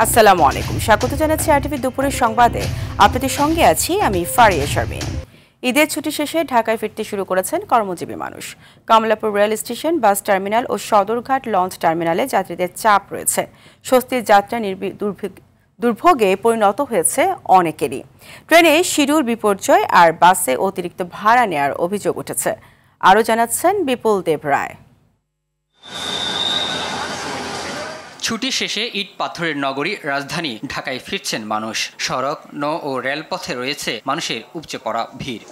আসসালামু আলাইকুম, স্বাগত জানাচ্ছি আরটিভি দুপুরের সংবাদে। আপনাদের সঙ্গে আছি আমি ফারিয়া শারমিন। ঈদের ছুটি শেষে ঢাকায় ফিরতে শুরু করেছেন কর্মজীবী মানুষ। Kamalapur rail station, bus terminal ও সদরঘাট লঞ্চ টার্মিনালে যাত্রীদের চাপ রয়েছে। স্বস্তির যাত্রা দুর্ভোগে পরিণত হয়েছে অনেকেরই। ট্রেনে শিডিউল বিপর্যয় আর বাসে অতিরিক্ত ভাড়া নেওয়ার অভিযোগ উঠেছে। আরও জানাচ্ছেন বিপুল দেব রায়। ছুটি শেষে ইট পাথরের নগরী রাজধানী ঢাকায় ফিরছেন মানুষ। সড়ক, নৌ ও রেলপথে রয়েছে মানুষের উপচে পড়া ভিড়।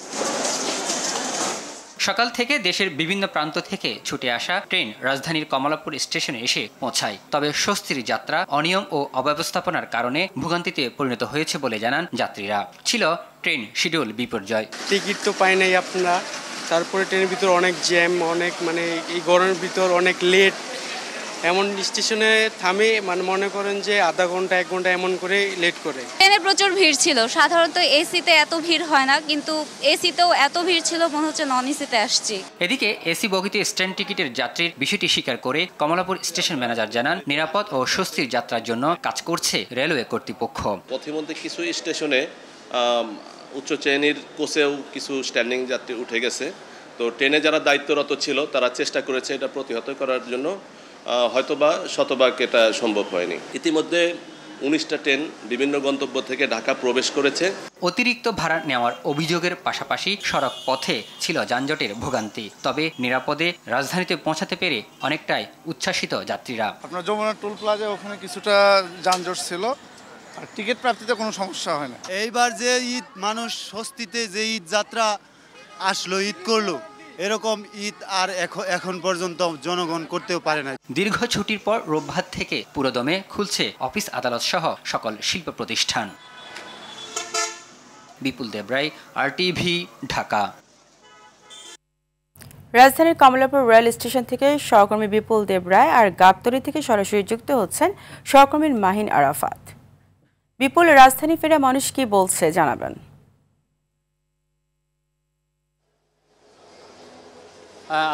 সকাল থেকে দেশের বিভিন্ন প্রান্ত থেকে ছুটে আসা ট্রেন রাজধানীর কমলাপুর স্টেশনে এসে পৌঁছায়। তবে স্বস্তির যাত্রা অনিয়ম ও অব্যবস্থাপনার কারণে ভোগান্তিতে পরিণত হয়েছে বলে জানান যাত্রীরা। ছিল ট্রেন শিডিউল বিপর্যয়। টিকিট তো পাই নাই আপনারা, তারপরে ট্রেনের ভিতর অনেক জ্যাম, অনেক এই গরমের ভিতর অনেক লেট। এমন স্টেশনে থামে মনে করেন যে আধা ঘন্টা 1 ঘন্টা এমন করে লেট করে। ট্রেনে প্রচুর ভিড় ছিল। সাধারণত এসিতে এত ভিড় হয় না, কিন্তু এসিতেও এত ভিড় ছিল, মনে হচ্ছে নন এসিতে আসছি। এদিকে এসি বগিতে স্ট্যান্ড টিকিটের যাত্রীর বিষয়টি স্বীকার করে কমলাপুর স্টেশন ম্যানেজার জানান, নিরাপদ ও স্বস্তির যাত্রার জন্য কাজ করছে রেলওয়ে কর্তৃপক্ষ। পথিমধ্যে কিছু স্টেশনে উচ্চ শ্রেণীর কোচেও কিছু স্ট্যান্ডিং যাত্রী উঠে গেছে। তো ট্রেনে যারা দায়িত্বরত ছিল তারা চেষ্টা করেছে এটা প্রতিহত করার জন্য, হয়তোবা শতভাগ এটা সম্ভব হয়নি। ইতিমধ্যে 19টা ট্রেন বিভিন্ন গন্তব্য থেকে ঢাকা প্রবেশ করেছে। অতিরিক্ত ভাড়া নেওয়ার অভিযোগের পাশাপাশি সড়ক পথে ছিল যানজটের ভোগান্তি। তবে নিরাপদে রাজধানীতে পৌঁছাতে পেরে অনেকটাই উচ্ছ্বাসিত যাত্রীরা। আপনার যমুনা টোল প্লাজা ওখানে কিছুটা যানজট ছিল, আর টিকিট প্রাপ্তিতে কোনো সমস্যা হয় না। এইবার যে ঈদ মানুষ স্বস্তিতে যে ঈদ যাত্রা আসলো, ঈদ করলো, এরকম ঈদ আর এখন পর্যন্ত জনগণ করতেও পারে না। দীর্ঘ ছুটির পর রোববার থেকে পুরোদমে খুলছে অফিস আদালত সহ সকল শিল্প প্রতিষ্ঠান। বিপুল দেবরায়, আরটিভি, ঢাকা। রাজধানীর কমলাপুর রেল স্টেশন থেকে সহকর্মী বিপুল দেব রায় আর গাবতলী থেকে সরাসরি যুক্ত হচ্ছেন সহকর্মী মাহিন আরাফাত। বিপুল, রাজধানী ফেরা মানুষ কি বলছে জানাবেন।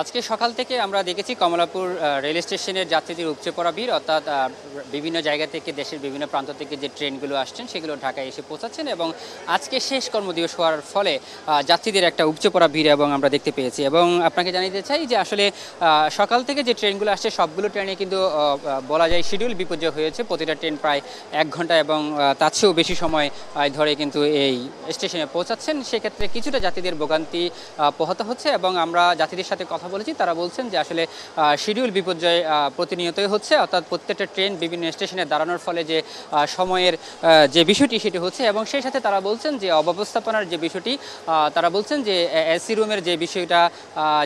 আজকে সকাল থেকে আমরা দেখেছি কমলাপুর রেল স্টেশনের যাত্রীদের উপচে পড়া ভিড়, অর্থাৎ বিভিন্ন জায়গা থেকে দেশের বিভিন্ন প্রান্ত থেকে যে ট্রেনগুলো আসছেন সেগুলো ঢাকায় এসে পৌঁছাচ্ছেন এবং আজকে শেষ কর্মদিবস হওয়ার ফলে যাত্রীদের একটা উপচে পড়া ভিড় এবং আমরা দেখতে পেয়েছি। এবং আপনাকে জানিয়ে চাই যে আসলে সকাল থেকে যে ট্রেনগুলো আসছে সবগুলো ট্রেনে কিন্তু বলা যায় শিডিউল বিপর্যয় হয়েছে। প্রতিটা ট্রেন প্রায় 1 ঘন্টা এবং তার চেয়েও বেশি সময় ধরে কিন্তু এই স্টেশনে পৌঁছাচ্ছেন। সেক্ষেত্রে কিছুটা যাত্রীদের ভোগান্তি পোহাতে হচ্ছে এবং আমরা যাত্রীদের সাথে কথা বলেছি, তারা বলছেন যে আসলে শিডিউল বিপর্যয় প্রতিনিয়তই হচ্ছে, অর্থাৎ প্রত্যেকটা ট্রেন বিভিন্ন স্টেশনে দাঁড়ানোর ফলে যে সময়ের যে বিষয়টি সেটি হচ্ছে এবং সেই সাথে তারা বলছেন যে অব্যবস্থাপনার যে বিষয়টি, তারা বলছেন যে এসি রুমের যে বিষয়টা,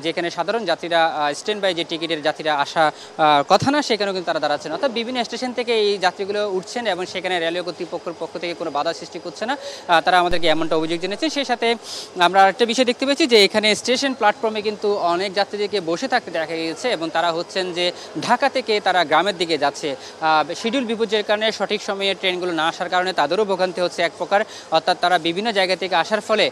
যেখানে সাধারণ যাত্রীরা স্ট্যান্ড বাই যে টিকিটের যাত্রীরা আসা কথা না, সেখানেও কিন্তু তারা দাঁড়াচ্ছেন, অর্থাৎ বিভিন্ন স্টেশন থেকে এই যাত্রীগুলো উঠছেন এবং সেখানে রেলওয়ে কর্তৃপক্ষের পক্ষ থেকে কোনো বাধা সৃষ্টি করছে না, তারা আমাদেরকে এমনটা অভিযোগ জেনেছেন। সেই সাথে আমরা একটা বিষয় দেখতে পেয়েছি যে এখানে স্টেশন প্ল্যাটফর্মে কিন্তু অনেক যাত্রীদেরকে বসে থাকতে দেখা গিয়েছে এবং তারা হচ্ছেন যে ঢাকা থেকে তারা গ্রামের দিকে যাচ্ছে। শিডিউল বিপর্যয়ের কারণে সঠিক সময়ে ট্রেনগুলো না আসার কারণে তাদেরও ভোগান্তি হচ্ছে এক প্রকার, অর্থাৎ তারা বিভিন্ন জায়গা থেকে আসার ফলে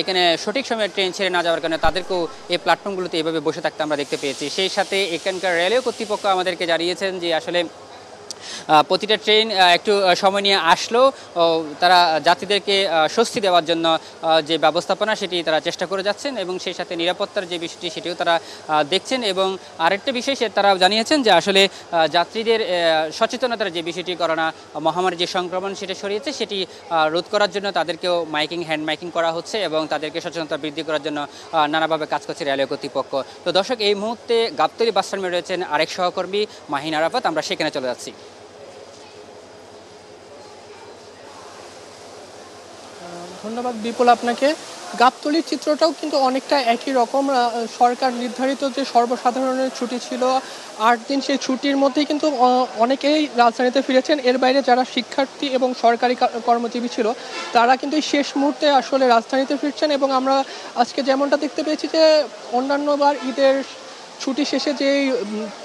এখানে সঠিক সময়ে ট্রেন ছেড়ে না যাওয়ার কারণে তাদেরকেও এই প্ল্যাটফর্মগুলোতে এভাবে বসে থাকতে আমরা দেখতে পেয়েছি। সেই সাথে এখানকার রেলওয়ে কর্তৃপক্ষ আমাদেরকে জানিয়েছেন যে আসলে প্রতিটা ট্রেন একটু সময় নিয়ে আসলেও তারা যাত্রীদেরকে স্বস্তি দেওয়ার জন্য যে ব্যবস্থাপনা সেটি তারা চেষ্টা করে যাচ্ছেন এবং সেই সাথে নিরাপত্তার যে বিষয়টি সেটিও তারা দেখছেন। এবং আরেকটা বিষয় তারা জানিয়েছেন যে আসলে যাত্রীদের সচেতনতার যে বিষয়টি, করোনা মহামারীর যে সংক্রমণ সেটা ছড়িয়েছে সেটি রোধ করার জন্য তাদেরকেও হ্যান্ড মাইকিং করা হচ্ছে এবং তাদেরকে সচেতনতা বৃদ্ধি করার জন্য নানাভাবে কাজ করছে রেলওয়ে কর্তৃপক্ষ। তো দর্শক, এই মুহূর্তে গাবতলী বাস টার্মিনালে রয়েছেন আরেক সহকর্মী মাহিন আরাফাত, আমরা সেখানে চলে যাচ্ছি। ধন্যবাদ বিপুল আপনাকে। গাবতলীর চিত্রটাও কিন্তু অনেকটা একই রকম। সরকার নির্ধারিত যে সর্বসাধারণের ছুটি ছিল 8 দিন, সেই ছুটির মধ্যেই কিন্তু অনেকেই রাজধানীতে ফিরেছেন। এর বাইরে যারা শিক্ষার্থী এবং সরকারি কর্মজীবী ছিল তারা কিন্তু শেষ মুহূর্তে আসলে রাজধানীতে ফিরছেন এবং আমরা আজকে যেমনটা দেখতে পেয়েছি যে অন্যান্যবার ঈদের ছুটি শেষে যে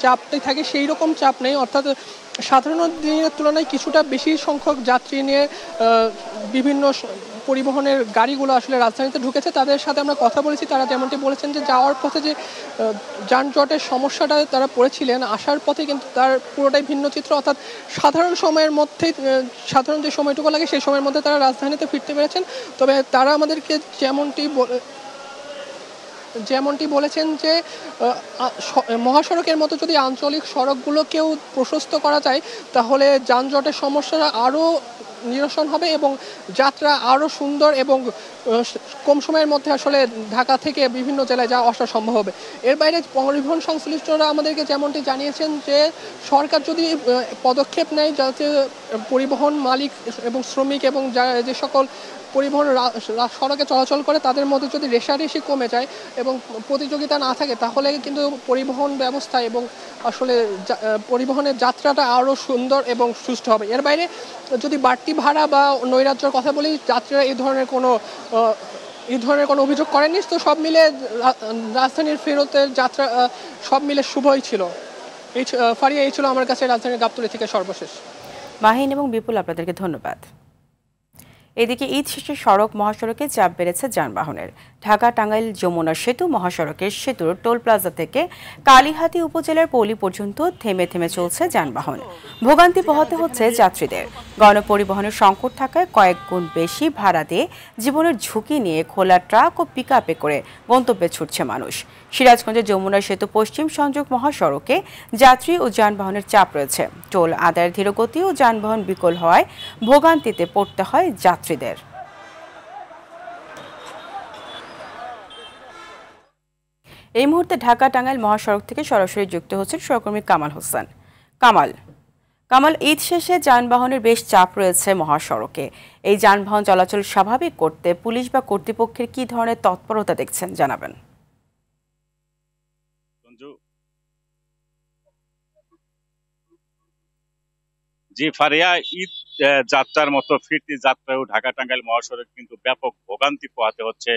চাপটি থাকে সেই রকম চাপ নেই, অর্থাৎ সাধারণ দিনের তুলনায় কিছুটা বেশি সংখ্যক যাত্রী নিয়ে বিভিন্ন পরিবহনের গাড়িগুলো আসলে রাজধানীতে ঢুকেছে তাদের সাথে আমরা কথা বলেছি। তারা যেমনটি বলেছেন যে যাওয়ার পথে যে যানজটের সমস্যাটা তারা পড়েছিলেন, আসার পথে কিন্তু তার পুরোটাই ভিন্ন চিত্র। অর্থাৎ সাধারণ সময়ের মধ্যে, সাধারণ যে সময়টুকু লাগে সেই সময়ের মধ্যে তারা রাজধানীতে ফিরতে পেরেছেন। তবে তারা আমাদেরকে যেমনটি বলেছেন যে মহাসড়কের মতো যদি আঞ্চলিক সড়কগুলোকেও প্রশস্ত করা যায় তাহলে যানজটের সমস্যাটা আরও নিরসন হবে এবং যাত্রা আরও সুন্দর এবং কম সময়ের মধ্যে আসলে ঢাকা থেকে বিভিন্ন জেলায় যাওয়া আসা সম্ভব হবে। এর বাইরে পরিবহন সংশ্লিষ্টরা আমাদেরকে যেমনটি জানিয়েছেন যে সরকার যদি পদক্ষেপ নেয় যাতে পরিবহন মালিক এবং শ্রমিক এবং যে সকল পরিবহন সড়কে চলাচল করে তাদের মধ্যে যদি রেষারেষি কমে যায় এবং প্রতিযোগিতা না থাকে তাহলে কিন্তু পরিবহন ব্যবস্থা এবং আসলে পরিবহনের যাত্রাটা আরও সুন্দর এবং সুষ্ঠু হবে। এর বাইরে যদি বাড়তি ভাড়া বা নৈরাজ্যের কথা বলি, যাত্রীরা এই ধরনের কোনো অভিযোগ করেননি। তো সব মিলে রাজধানীর ফেরতের যাত্রা সব মিলে শুভই ছিল। ফারিয়া, এই ছিল আমার কাছে রাজধানীর গাবতলী থেকে সর্বশেষ। মাহিন এবং বিপুল, আপনাদেরকে ধন্যবাদ। এদিকে ঈদ শেষে সড়ক মহাসড়কে চাপ বেড়েছে যানবাহনের। ঢাকা টাঙ্গাইল যমুনা সেতু মহাসড়কের সেতুর টোল প্লাজা থেকে কালিহাতী উপজেলার পল্লী পর্যন্ত থেমে থেমে চলছে যানবাহন। ভোগান্তি পোহাতে হচ্ছে যাত্রীদের। গণপরিবহনের সংকট থাকায় কয়েক গুণ বেশি ভাড়া দিয়ে জীবনের ঝুঁকি নিয়ে খোলা ট্রাক ও পিকআপে করে গন্তব্যে ছুটছে মানুষ। সিরাজগঞ্জের যমুনা সেতু পশ্চিম সংযোগ মহাসড়কে যাত্রী ও যানবাহনের চাপ রয়েছে। টোল আদায়ের ধীরগতি ও যানবাহন বিকল হওয়ায় ভোগান্তিতে পড়তে হয় যাত্রীদের। এই মুহূর্তে ঢাকা টাঙ্গাইল মহাসড়ক থেকে সরাসরি যুক্ত হচ্ছেন সহকর্মী কামাল হোসেন। কামাল, ঈদ শেষে যানবাহনের বেশ চাপ রয়েছে মহাসড়কে। এই যানবাহন চলাচল স্বাভাবিক করতে পুলিশ বা কর্তৃপক্ষের কি ধরনের তৎপরতা দেখছেন জানাবেন। জি ফারিয়া, ঈদ যাত্রার মতো ফিরতি যাত্রাও ঢাকা টাঙ্গাইল মহাসড়ক কিন্তু ব্যাপক ভোগান্তি পোহাতে হচ্ছে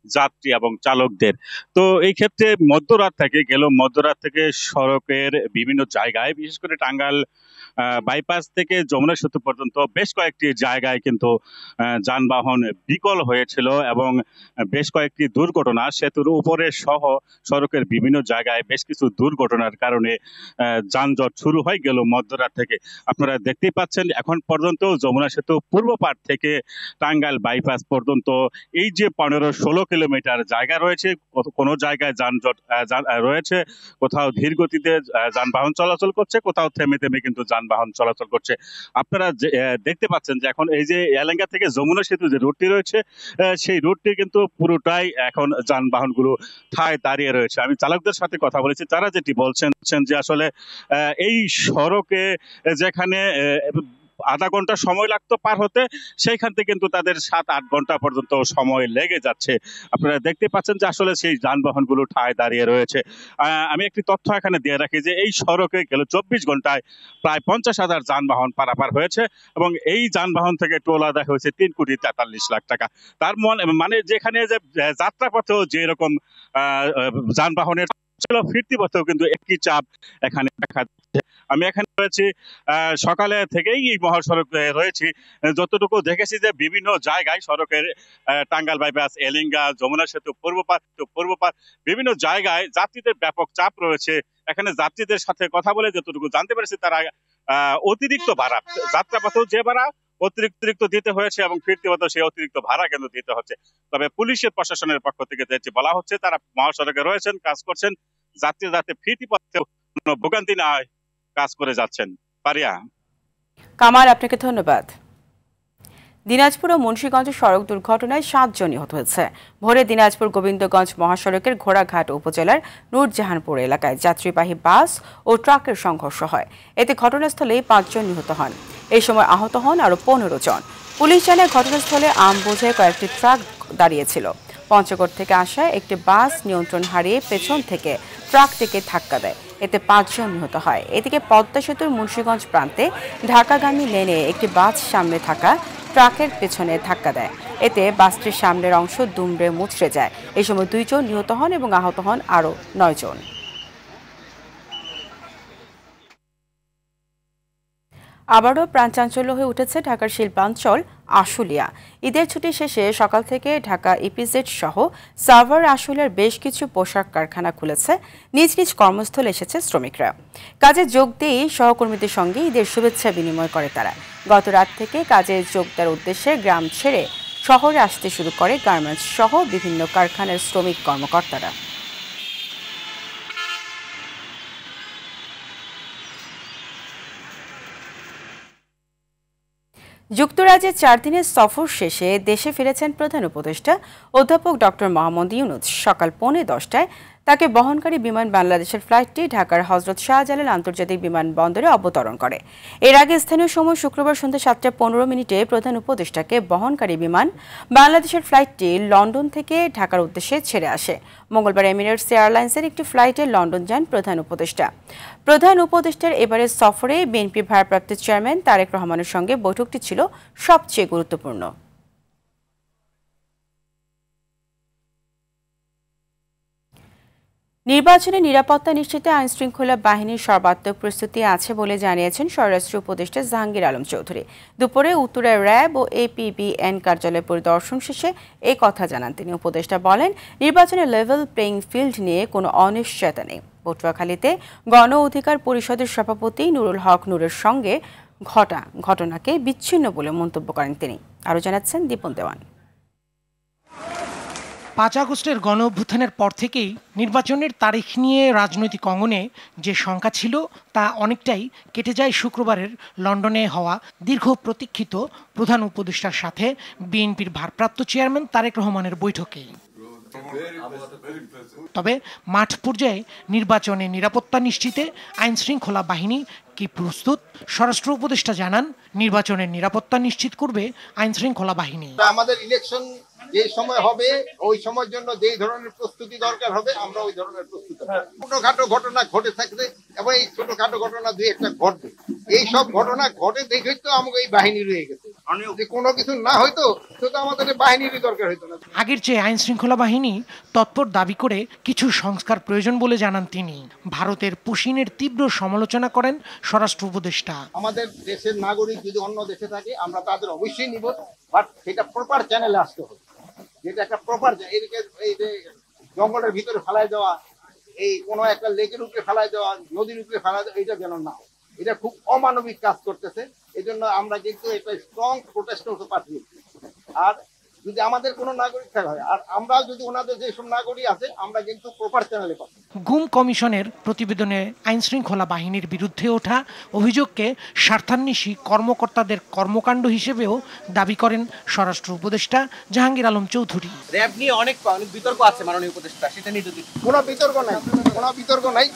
যাত্রী এবং চালকদের। তো এই ক্ষেত্রে মধ্যরাত থেকে সড়কের বিভিন্ন জায়গায়, বিশেষ করে টাঙ্গাইল বাইপাস থেকে যমুনা সেতু পর্যন্ত বেশ কয়েকটি জায়গায় কিন্তু যানবাহন বিকল হয়েছিল এবং বেশ কয়েকটি দুর্ঘটনা, সেতুর উপরে সহ সড়কের বিভিন্ন জায়গায় বেশ কিছু দুর্ঘটনার কারণে যানজট শুরু হয়ে গেল মধ্যরাত থেকে। আপনারা দেখতেই পাচ্ছেন এখন পর্যন্ত যমুনা সেতু পূর্ব পাড় থেকে টাঙ্গাইল বাইপাস পর্যন্ত এই যে 15-16 কিলোমিটার জায়গা রয়েছে, কোনো জায়গায় যানজট রয়েছে, কোথাও ধীর গতিতে যানবাহন চলাচল করছে, কোথাও থেমে থেমে কিন্তু যানবাহন চলাচল করছে। আপনারা দেখতে পাচ্ছেন যে এখন এই যে এলেঙ্গা থেকে যমুনা সেতু যে রুটটি রয়েছে সেই রুটটি কিন্তু পুরোটাই এখন যানবাহনগুলো ঠায় দাঁড়িয়ে রয়েছে। আমি চালকদের সাথে কথা বলেছি, তারা যেটি বলছেন যে আসলে এই সড়কে যেখানে আধা ঘন্টা সময় লাগতো পার হতে, সেইখান থেকে কিন্তু তাদের 7-8 ঘন্টা পর্যন্ত সময় লেগে যাচ্ছে। আপনারা দেখতে পাচ্ছেন যে আসলে সেই যানবাহনগুলো ঠায় দাঁড়িয়ে রয়েছে। আমি একটি তথ্য এখানে দিয়ে রাখি যে এই সড়কে গেল 24 ঘন্টায় প্রায় 50,000 যানবাহন পারাপার হয়েছে এবং এই যানবাহন থেকে টোল আদায় হয়েছে 3,43,00,000 টাকা। তার মানে যেখানে যে যাত্রাপথেও যে এরকম যানবাহনের ছিল, ফিরতি পথেও কিন্তু একই চাপ এখানে দেখা যাচ্ছে। আমি এখানে রয়েছি সকালে থেকেই এই মহাসড়কে রয়েছি, যতটুকু দেখেছি যে বিভিন্ন জায়গায় সড়কের টাঙ্গাইল বাইপাস, এলিঙ্গা, যমুনা সেতু পূর্বপাড় বিভিন্ন জায়গায় যাত্রীদের ব্যাপক চাপ রয়েছে। এখানে যাত্রীদের সাথে কথা বলে যতটুকু জানতে পেরেছি তারা অতিরিক্ত ভাড়া, যাত্রাপথেও যে ভাড়া অতিরিক্ত দিতে হয়েছে এবং ফিরতি পথেও সেই অতিরিক্ত ভাড়া কিন্তু দিতে হচ্ছে। তবে পুলিশের প্রশাসনের পক্ষ থেকে যেটি বলা হচ্ছে, তারা মহাসড়কে রয়েছেন, কাজ করছেন, যাত্রী যাতে ফিরতি পথেও কোনো ভোগান্তি না হয় কাজ করে যাচ্ছেন। পারিয়া। কামাল, আপনাকে ধন্যবাদ। দিনাজপুর ও মুন্সিগঞ্জের সড়ক দুর্ঘটনায় 7 জন নিহত হয়েছে। ভোরে দিনাজপুর গোবিন্দগঞ্জ মহাসড়কের ঘোড়াঘাট উপজেলার নূরজাহানপুর এলাকায় যাত্রীবাহী বাস ও ট্রাকের সংঘর্ষ হয়। এতে ঘটনাস্থলে 5 জন নিহত হন। এই সময় আহত হন আরও 15 জন। পুলিশ জানায় ঘটনাস্থলে আম বোঝাই কয়েকটি ট্রাক দাঁড়িয়েছিল। পঞ্চগড় থেকে আসা একটি বাস নিয়ন্ত্রণ হারিয়ে পেছন থেকে ট্রাকটিকে ধাক্কা দেয়। এতে 5 জন নিহত হয়। এদিকে পদ্মা সেতুর মুন্সিগঞ্জ প্রান্তে ঢাকাগামী লেনে একটি বাস সামনে থাকা ট্রাকের পেছনে ধাক্কা দেয়। এতে বাসটির সামনের অংশ দুমড়ে মুচড়ে যায়। এই সময় 2 জন নিহত হন এবং আহত হন আরও 9 জন। আবারও প্রাণচাঞ্চল্য হয়ে উঠেছে ঢাকার শিল্পাঞ্চল আশুলিয়া। ঈদের ছুটি শেষে সকাল থেকে ঢাকা ইপিজেড সহ সাভার আশুলিয়ার বেশ কিছু পোশাক কারখানা খুলেছে। নিজ নিজ কর্মস্থলে এসেছে শ্রমিকরা। কাজে যোগ দিয়েই সহকর্মীদের সঙ্গে ঈদের শুভেচ্ছা বিনিময় করে তারা। গত রাত থেকে কাজে যোগ দেওয়ার উদ্দেশ্যে গ্রাম ছেড়ে শহরে আসতে শুরু করে গার্মেন্টস সহ বিভিন্ন কারখানার শ্রমিক কর্মকর্তারা। যুক্তরাজ্যে 4 দিনের সফর শেষে দেশে ফিরেছেন প্রধান উপদেষ্টা অধ্যাপক ডক্টর মোহাম্মদ ইউনূস। সকাল 9:45টায় তাকে বহনকারী বিমান বাংলাদেশের ফ্লাইটটি ঢাকার হযরত শাহজালাল আন্তর্জাতিক বিমানবন্দরে অবতরণ করে। এর আগে স্থানীয় সময় শুক্রবার সন্ধ্যা 7:15 প্রধান উপদেষ্টাকে বহনকারী বিমান বাংলাদেশের ফ্লাইটটি লন্ডন থেকে ঢাকার উদ্দেশ্যে ছেড়ে আসে। মঙ্গলবার এমিরেটস এয়ারলাইন্সের একটি ফ্লাইটে লন্ডন যান প্রধান উপদেষ্টা। প্রধান উপদেষ্টার এবারের সফরে বিএনপি ভারপ্রাপ্ত চেয়ারম্যান তারেক রহমানের সঙ্গে বৈঠকটি ছিল সবচেয়ে গুরুত্বপূর্ণ। নির্বাচনে নিরাপত্তা নিশ্চিতে আইনশৃঙ্খলা বাহিনীর সর্বাত্মক প্রস্তুতি আছে বলে জানিয়েছেন স্বরাষ্ট্র উপদেষ্টা জাহাঙ্গীর আলম চৌধুরী। দুপুরে উত্তরায় র্যাব ও এপিবিএন কার্যালয় পরিদর্শন শেষে এই কথা জানান তিনি। উপদেষ্টা বলেন, নির্বাচনের লেভেল প্লেইং ফিল্ড নিয়ে কোনো অনিশ্চয়তা নেই। পটুয়াখালীতে গণ অধিকার পরিষদের সভাপতি নুরুল হক নূরের সঙ্গে ঘটনাকে বিচ্ছিন্ন বলে মন্তব্য করেন তিনি। আরও জানাচ্ছেন দীপন দেওয়ান। 5 আগস্টের গণ অভ্যুত্থানের পর থেকেই নির্বাচনের তারিখ নিয়ে রাজনৈতিক অঙ্গনে যে শঙ্কা ছিল তা অনেকটাই কেটে যায় শুক্রবারের লন্ডনে হওয়া দীর্ঘ প্রতীক্ষিত প্রধান উপদেষ্টার সাথে বিএনপির ভারপ্রাপ্ত চেয়ারম্যান তারেক রহমানের বৈঠকে। তবে মাঠ পর্যায়ে নির্বাচনে নিরাপত্তা নিশ্চিতে আইনশৃঙ্খলা বাহিনী কি প্রস্তুত? স্বরাষ্ট্র উপদেষ্টা জানান, নির্বাচনের নিরাপত্তা নিশ্চিত করবে আইনশৃঙ্খলা বাহিনী। আমাদের ইলেকশন যে সময় হবে ওই সময়ের জন্য যে ধরনের প্রস্তুতি দরকার হবে আমরা ওই ধরনের প্রস্তুতি। ছোটখাটো ঘটনা ঘটে থাকবে এবং এই ছোটখাটো ঘটনা দুই একটা ঘটবে। এই সব ঘটনা ঘটে দেখেই তো আমাকে এই বাহিনী রয়ে গেছে। যদি কোনো কিছু না হইতো তো আমাদের বাহিনীরই দরকার হইতো না। আগের চেয়ে আইন শৃঙ্খলা বাহিনী তৎপর দাবি করে কিছু সংস্কার প্রয়োজন বলে জানান তিনি। ভারতের পুশিনের তীব্র সমালোচনা করেন স্বরাষ্ট্র উপদেষ্টা। আমাদের দেশের নাগরিক যদি অন্য দেশে থাকে আমরা তাদের অবশ্যই নিব, বাট সেটা প্রপার চ্যানেলে আসতে হবে। যেটা একটা প্রপার, এই যে জঙ্গলের ভিতরে ফেলাই দেওয়া, এই কোনো একটা লেকের উপরে ফেলাই দেওয়া, নদীর উপরে ফেলাই দেওয়া, এটা যেন না। এটা খুব অমানবিক কাজ করতেছে। এই জন্য আমরা কিন্তু এটা স্ট্রং প্রোটেস্ট করতে পারছি। আর যদি আমাদের কোনো নাগরিক হয় আর আমরা যদি ওনাদের যেসব নাগরিক আছে আমরা কিন্তু প্রপার চ্যানেলে পাবো। গুম কমিশনের প্রতিবেদনে আইনশৃঙ্খলা বাহিনীর বিরুদ্ধে ওঠা অভিযোগকে স্বার্থান্বেষী কর্মকর্তাদের কর্মকাণ্ড হিসেবেও দাবি করেন স্বরাষ্ট্র উপদেষ্টা জাহাঙ্গীর আলম চৌধুরী। র‍্যাব নিয়ে অনেক বিতর্ক আছে মাননীয় উপদেষ্টা, সেটা নিয়ে যদি কোনো বিতর্ক নাই।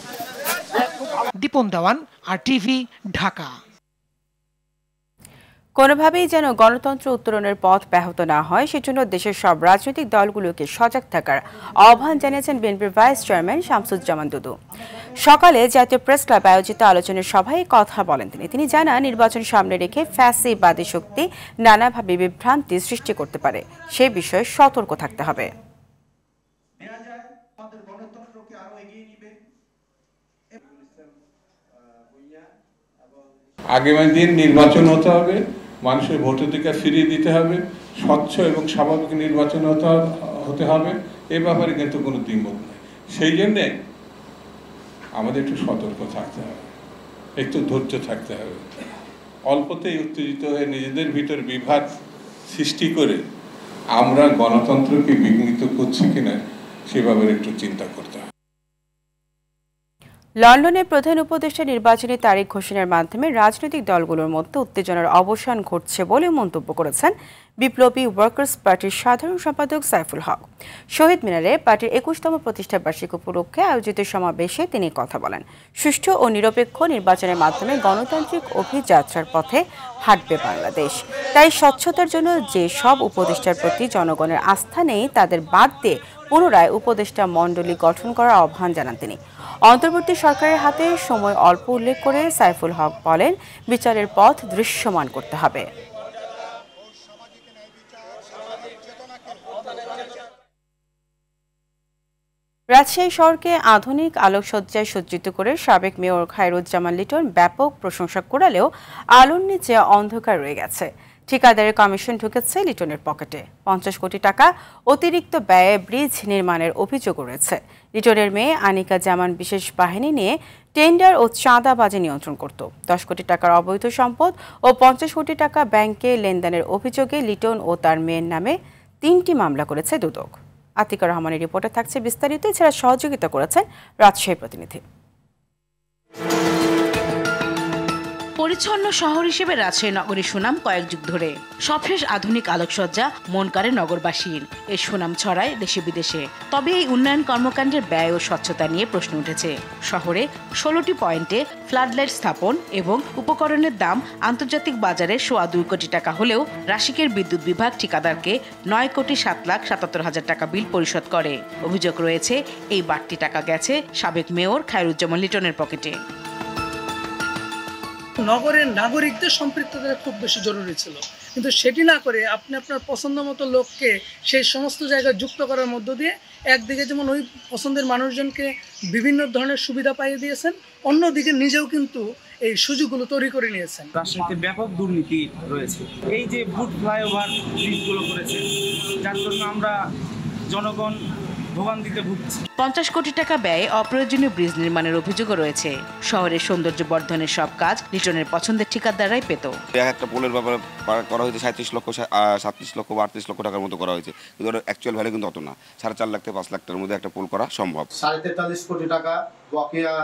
দীপন দেওয়ান, আর টিভি, ঢাকা। কোনোভাবেই যেন গণতন্ত্র উত্তরণের পথ ব্যাহত না হয় সেজন্য দেশের সব রাজনৈতিক দলগুলোকে সজাগ থাকার আহ্বান জানিয়েছেন বিএনপির ভাইস চেয়ারম্যান শামসুজ্জামান দুদু। সকালে জাতীয় প্রেস ক্লাব আয়োজিত আলোচনা সভায় কথা বলেন তিনি জানান, নির্বাচন সামনে রেখে ফ্যাসিবাদী শক্তি নানাভাবে বিভ্রান্তি সৃষ্টি করতে পারে, সে বিষয়ে সতর্ক থাকতে হবে। আগামী দিন নির্বাচন হতে হবে, মানুষের ভোটাধিকার ফিরিয়ে দিতে হবে, স্বচ্ছ এবং স্বাভাবিক নির্বাচন হতে হবে। এ ব্যাপারে কিন্তু কোনো দ্বিমত নেই। সেই জন্যে আমাদের একটু সতর্ক থাকতে হবে, একটু ধৈর্য থাকতে হবে। অল্পতেই উত্তেজিত হয়ে নিজেদের ভিতর বিভাদ সৃষ্টি করে আমরা গণতন্ত্রকে বিঘ্নিত করছি কিনা সে ব্যাপারে একটু চিন্তা করতে হবে। লন্ডনে প্রধান উপদেষ্টা নির্বাচনী তারিখ ঘোষণার মাধ্যমে রাজনৈতিক দলগুলোর মধ্যে উত্তেজনার অবসান ঘটছে বলে মন্তব্য করেছেন বিপ্লবী ওয়ার্কার্স পার্টির সাধারণ সম্পাদক সাইফুল হক। শহীদ মিনারে পার্টির 21তম প্রতিষ্ঠা বার্ষিকী উপলক্ষে আয়োজিত সমাবেশে তিনি কথা বলেন। সুষ্ঠু ও নিরপেক্ষ নির্বাচনের মাধ্যমে গণতান্ত্রিক অভিযাত্রার পথে হাঁটবে বাংলাদেশ। তাই স্বচ্ছতার জন্য যে সব উপদেষ্টার প্রতি জনগণের আস্থা নেই তাদের বাদ দিয়ে পুনরায় উপদেষ্টা মণ্ডলী গঠন করার আহ্বান জানান তিনি। অন্তর্বর্তী সরকারের হাতে সময় অল্প উল্লেখ করে সাইফুল হক বলেন, বিচারের পথ দৃশ্যমান করতে হবে। রাজশাহী শহরকে আধুনিক আলোকসজ্জায় সজ্জিত করে সাবেক মেয়র খায়রুজ্জামান লিটন ব্যাপক প্রশংসা কুড়ালেও আলোর নিচে অন্ধকার রয়ে গেছে। ঠিকাদারের কমিশন ঢুকেছে লিটনের পকেটে। 50 কোটি টাকা অতিরিক্ত ব্যয়ে ব্রিজ নির্মাণের অভিযোগ রয়েছে। লিটনের মেয়ে আনিকা জামান বিশেষ বাহিনী নিয়ে টেন্ডার ও চাঁদাবাজি নিয়ন্ত্রণ করত। 10 কোটি টাকার অবৈধ সম্পদ ও 50 কোটি টাকা ব্যাংকে লেনদেনের অভিযোগে লিটন ও তার মেয়ের নামে 3টি মামলা করেছে দুদক। আতিকুর রহমানের রিপোর্টে থাকছে বিস্তারিত। এছাড়া সহযোগিতা করেছেন রাজশাহী প্রতিনিধি। পরিচ্ছন্ন শহর হিসেবে রাজশাহী নগরীর সুনাম কয়েক যুগ ধরে। সবশেষ আধুনিক আলোকসজ্জা মন কাড়ে নগরবাসীর। এই সুনাম ছড়ায় দেশে বিদেশে। তবে এই উন্নয়ন কর্মকাণ্ডের ব্যয় ও স্বচ্ছতা নিয়ে প্রশ্ন উঠেছে। শহরে 16টি পয়েন্টে ফ্লাডলাইট স্থাপন এবং উপকরণের দাম আন্তর্জাতিক বাজারে 2.25 কোটি টাকা হলেও রাশিকের বিদ্যুৎ বিভাগ ঠিকাদারকে 9,07,77,000 টাকা বিল পরিশোধ করে। অভিযোগ রয়েছে এই বাড়তি টাকা গেছে সাবেক মেয়র খায়রুজ্জামান লিটনের পকেটে। নগরের নাগরিকদের সম্পৃক্ততা খুব বেশি জরুরি ছিল, কিন্তু সেটি না করে আপনি আপনার পছন্দ মতো লোককে সেই সমস্ত জায়গায় যুক্ত করার মধ্য দিয়ে একদিকে যেমন ওই পছন্দের মানুষজনকে বিভিন্ন ধরনের সুবিধা পাইয়ে দিয়েছেন, অন্যদিকে নিজেও কিন্তু এই সুযোগগুলো তৈরি করে নিয়েছেন। রাজশাহীতে ব্যাপক দুর্নীতি রয়েছে। এই যে বুট ফ্লাইওভার ব্রিজগুলো করেছে, যার জন্য আমরা জনগণ ভোগান্তিতে ভুগছি। 50 কোটি টাকা ব্যয়ে অপ্রয়োজনীয় ব্রিজ নির্মাণের অভিযোগও রয়েছে। শহরের সৌন্দর্য বর্ধনের সব কাজ লিটনের পছন্দের ঠিকাদাররাই পেত। একটা পোলের ব্যাপারে করা হয়েছে 37 লক্ষ 37 লক্ষ বা 38 লক্ষ টাকার মতো করা হয়েছে, কিন্তু অ্যাকচুয়াল ভ্যালু কিন্তু অত না। 4.5 লাখ থেকে 5 লাখ টাকার মধ্যে একটা পোল করা সম্ভব। 43 কোটি টাকা বকেয়া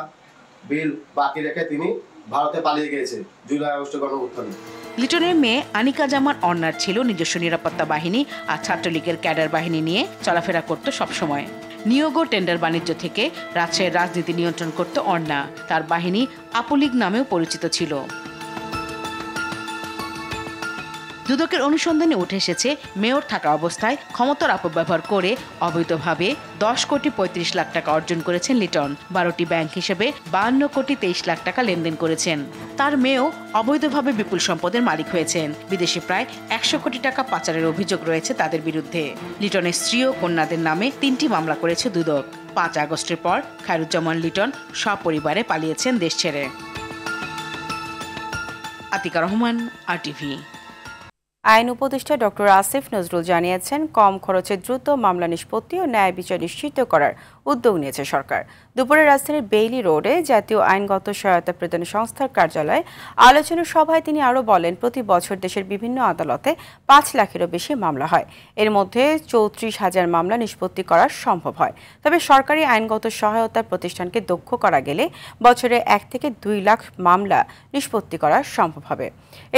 বিল বাকি রেখে তিনি ভারতে পালিয়ে গিয়েছে জুলাই আগস্ট গণঅভ্যুত্থানে। লিটনের মেয়ে আনিকা জামান অন্যার ছিল নিজস্ব নিরাপত্তা বাহিনী আর ছাত্রলীগের ক্যাডার বাহিনী নিয়ে চলাফেরা করত সবসময়। নিয়োগ ও টেন্ডার বাণিজ্য থেকে রাজশাহীর রাজনীতি নিয়ন্ত্রণ করত অন্না। তার বাহিনী আপুলিগ নামেও পরিচিত ছিল। দুদকের অনুসন্ধানে উঠে এসেছে মেয়র থাকা অবস্থায় ক্ষমতার অপব্যবহার করে অবৈধভাবে 10 কোটি 35 লাখ টাকা অর্জন করেছেন লিটন। 12টি ব্যাংক হিসেবে 52 কোটি 23 লাখ টাকা লেনদেন করেছেন। তার মেয়েও অবৈধভাবে বিপুল সম্পদের মালিক হয়েছেন। বিদেশে প্রায় 100 কোটি টাকা পাচারের অভিযোগ রয়েছে তাদের বিরুদ্ধে। লিটনের স্ত্রী ও কন্যাদের নামে 3টি মামলা করেছে দুদক। 5 আগস্টের পর খায়রুজ্জামান লিটন সপরিবারে পালিয়েছেন দেশ ছেড়ে। আতিকা রহমান, RTV। আইন উপদেষ্টা ডক্টর আসিফ নজরুল জানিয়েছেন, কম খরচে দ্রুত মামলা নিষ্পত্তি ও ন্যায় বিচার নিশ্চিত করার উদ্যোগ নিয়েছে সরকার। দুপুরে রাজধানীর বেইলি রোডে জাতীয় আইনগত সহায়তা প্রদান সংস্থার কার্যালয়ে আলোচনা সভায় তিনি আরও বলেন, প্রতি বছর দেশের বিভিন্ন আদালতে 5 লাখেরও বেশি মামলা হয়। এর মধ্যে 34,000 মামলা নিষ্পত্তি করা সম্ভব হয়। তবে সরকারি আইনগত সহায়তা প্রতিষ্ঠানকে দক্ষ করা গেলে বছরে 1 থেকে 2 লাখ মামলা নিষ্পত্তি করা সম্ভব হবে।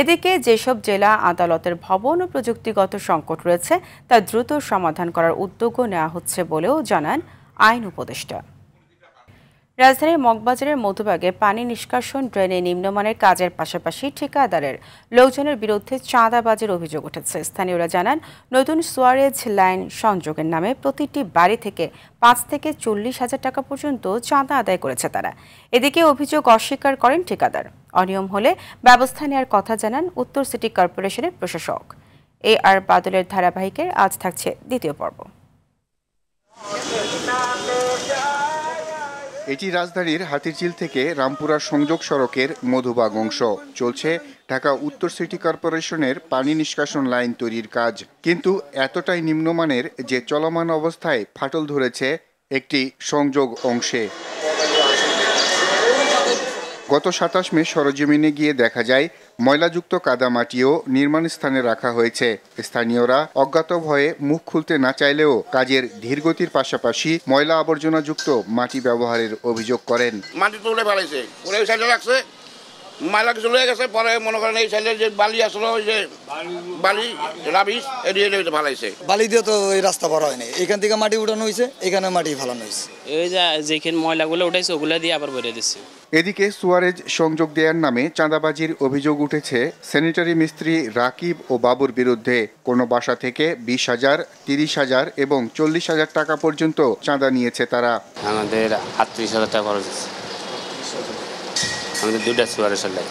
এদিকে যেসব জেলা আদালতের ভবন ও প্রযুক্তিগত সংকট রয়েছে তা দ্রুত সমাধান করার উদ্যোগও নেওয়া হচ্ছে বলেও জানান আইন উপদেষ্টা। রাজধানীর মগবাজারের মধুবাগে পানি নিষ্কাশন ড্রেনে নিম্নমানের কাজের পাশাপাশি ঠিকাদারের লোকজনের বিরুদ্ধে চাঁদাবাজির অভিযোগ উঠেছে। স্থানীয়রা জানান, নতুন সুয়ারেজ লাইন সংযোগের নামে প্রতিটি বাড়ি থেকে 5 থেকে 40,000 টাকা পর্যন্ত চাঁদা আদায় করেছে তারা। এদিকে অভিযোগ অস্বীকার করেন ঠিকাদার। অনিয়ম হলে ব্যবস্থা নেওয়ার কথা জানান উত্তর সিটি কর্পোরেশনের প্রশাসক। AR বাদলের ধারাবাহিকের আজ থাকছে দ্বিতীয় পর্ব। এটি রাজধানীর হাতিরঝিল থেকে রামপুরা সংযোগ সড়কের মধুবাগ অংশ। চলছে ঢাকা উত্তর সিটি কর্পোরেশনের পানি নিষ্কাশন লাইন তৈরির কাজ, কিন্তু এতটাই নিম্নমানের যে চলমান অবস্থায় ফাটল ধরেছে একটি সংযোগ অংশে। গত 27 মে সরজমিনে গিয়ে দেখা যায় ময়লাযুক্ত কাদামাটিও নির্মাণ স্থানে রাখা হয়েছে। স্থানীয়রা অজ্ঞাত ভয়ে মুখ খুলতে না চাইলেও কাজের ধীরগতির পাশাপাশি ময়লা আবর্জনাযুক্ত মাটি ব্যবহারের অভিযোগ করেন। মাটি তুলে ফেলাইছে, ওই সাইডে রাখছে, ময়লা কিছু লয়ে গেছে, পরে মনে করেন এই সাইডে যে বালি আসলো, ওই যে বালি রাবিশ এড়িয়ে ফেলাইছে। বালি দিয়ে তো এই রাস্তা বড় হয়নি, এখান থেকে মাটি উঠানো হয়েছে, এখানে মাটি ফেলানো হয়েছে। এই যেখানে ময়লাগুলো উঠাইছে ওগুলো দিয়ে আবার ভরে দিচ্ছে। এদিকে সুয়ারেজ সংযোগ দেওয়ার নামে চাঁদাবাজির অভিযোগ উঠেছে স্যানিটারি মিস্ত্রি রাকিব ও বাবুর বিরুদ্ধে। কোনো বাসা থেকে 20,000, 30,000 এবং 40,000 টাকা পর্যন্ত চাঁদা নিয়েছে তারা। আমাদের 38,000 টাকা খরচ হয়েছে, আমাদের 2টা সুয়ারেজ লাইন।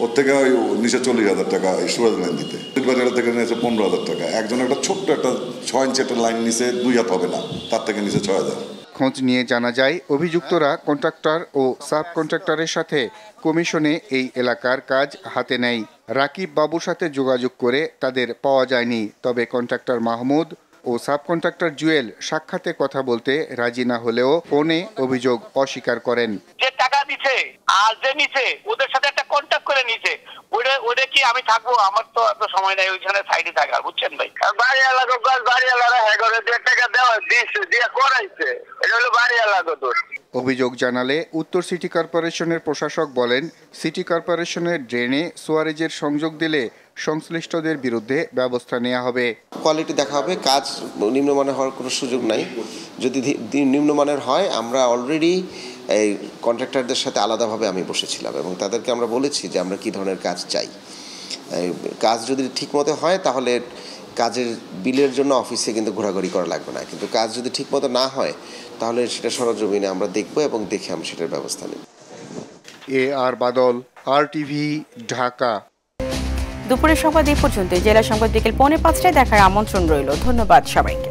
ওর থেকে ওই নিচে 40,000 টাকা এই সুয়ারেজ লাইন দিতে। বাজার থেকে নিয়েছে 15,000 টাকা। একজন একটা ছোট্ট একটা 6 ইঞ্চি একটা লাইন নিচে 2 হাত হবে না, তার থেকে নিচে 6,000। খোঁজ নিয়ে জানা যায় অভিযুক্তরা কন্ট্রাক্টর ও সাব কন্ট্রাক্টরের সাথে কমিশনে এই এলাকার কাজ হাতে নেয়। রাকিব বাবুর সাথে যোগাযোগ করে তাদের পাওয়া যায়নি, তবে কন্ট্রাক্টর মাহমুদ ও সাবকন্ট্রাক্টর জুয়েল সাক্ষাতে কথা বলতে রাজি না হলেও ফোনে অভিযোগ অস্বীকার করেন। যে টাকা দিছে আর যে নিছে ওদের সাথে একটা কন্ট্যাক্ট করে নিছে, ওটা কি আমি থাকবো? আমার তো এত সময় নাই ওইখানে সাইডে থাকার, বুঝছেন ভাই। বাড়ি এলাকা বাড়ি এলাকা করে 1.5 টাকা দেওয়া দিয়ে করাইছে, এটা হলো বাড়ি এলাকা দোষ। অভিযোগ জানালে উত্তর সিটি কর্পোরেশনের প্রশাসক বলেন, সিটি কর্পোরেশনের ড্রেনে সোয়ারেজের সংযোগ দিলে সংশ্লিষ্টদের বিরুদ্ধে ব্যবস্থা নেওয়া হবে। কোয়ালিটি দেখা হবে, কাজ নিম্নমানের হওয়ার কোনো সুযোগ নাই। যদি নিম্নমানের হয়, আমরা অলরেডি এই কন্ট্রাক্টরদের সাথে আলাদাভাবে আমি বসেছিলাম এবং তাদেরকে আমরা বলেছি যে আমরা কী ধরনের কাজ চাই। কাজ যদি ঠিকমতো হয় তাহলে কাজের বিলের জন্য অফিসে কিন্তু ঘোরাঘুরি করা লাগবে না, কিন্তু কাজ যদি ঠিকমতো না হয় তাহলে সেটা সরজমিনে আমরা দেখব এবং দেখে আমরা সেটার ব্যবস্থা নেব। আর বাদল, RTV, ঢাকা। দুপুরের সংবাদ এই পর্যন্ত। জেলা সংবাদ বিকেল 4:45টায় দেখার আমন্ত্রণ রইল। ধন্যবাদ সবাইকে।